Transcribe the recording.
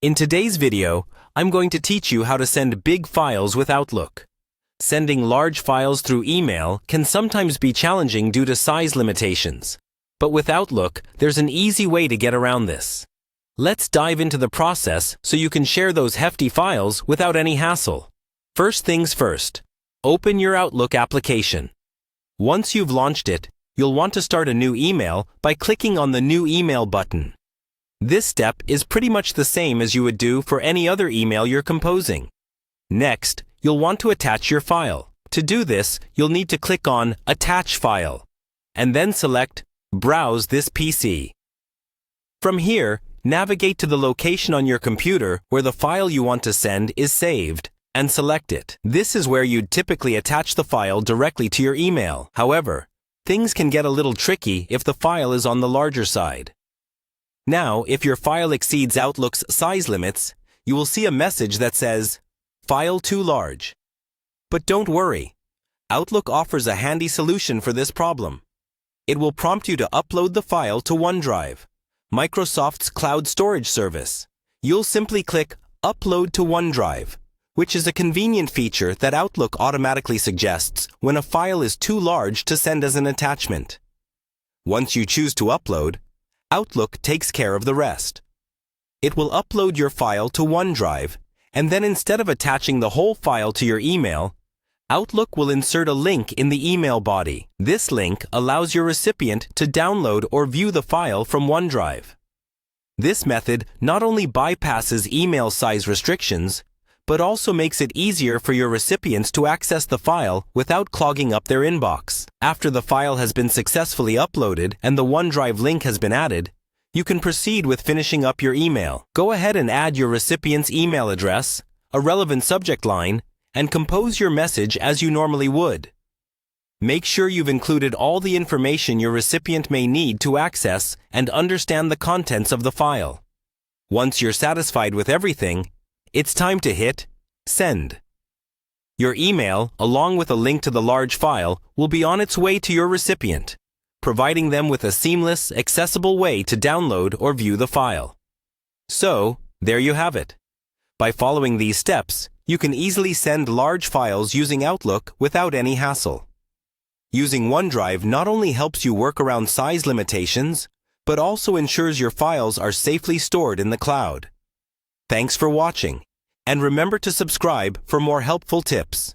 In today's video, I'm going to teach you how to send big files with Outlook. Sending large files through email can sometimes be challenging due to size limitations. But with Outlook, there's an easy way to get around this. Let's dive into the process so you can share those hefty files without any hassle. First things first, open your Outlook application. Once you've launched it, you'll want to start a new email by clicking on the New Email button. This step is pretty much the same as you would do for any other email you're composing. Next, you'll want to attach your file. To do this, you'll need to click on Attach File, and then select Browse this PC. From here, navigate to the location on your computer where the file you want to send is saved, and select it. This is where you'd typically attach the file directly to your email. However, things can get a little tricky if the file is on the larger side. Now, if your file exceeds Outlook's size limits, you will see a message that says, File too large. But don't worry. Outlook offers a handy solution for this problem. It will prompt you to upload the file to OneDrive, Microsoft's cloud storage service. You'll simply click Upload to OneDrive, which is a convenient feature that Outlook automatically suggests when a file is too large to send as an attachment. Once you choose to upload, Outlook takes care of the rest. It will upload your file to OneDrive, and then instead of attaching the whole file to your email, Outlook will insert a link in the email body. This link allows your recipient to download or view the file from OneDrive. This method not only bypasses email size restrictions, but also makes it easier for your recipients to access the file without clogging up their inbox. After the file has been successfully uploaded and the OneDrive link has been added, you can proceed with finishing up your email. Go ahead and add your recipient's email address, a relevant subject line, and compose your message as you normally would. Make sure you've included all the information your recipient may need to access and understand the contents of the file. Once you're satisfied with everything, it's time to hit Send. Your email, along with a link to the large file, will be on its way to your recipient, providing them with a seamless, accessible way to download or view the file. So, there you have it. By following these steps, you can easily send large files using Outlook without any hassle. Using OneDrive not only helps you work around size limitations, but also ensures your files are safely stored in the cloud. Thanks for watching, and remember to subscribe for more helpful tips.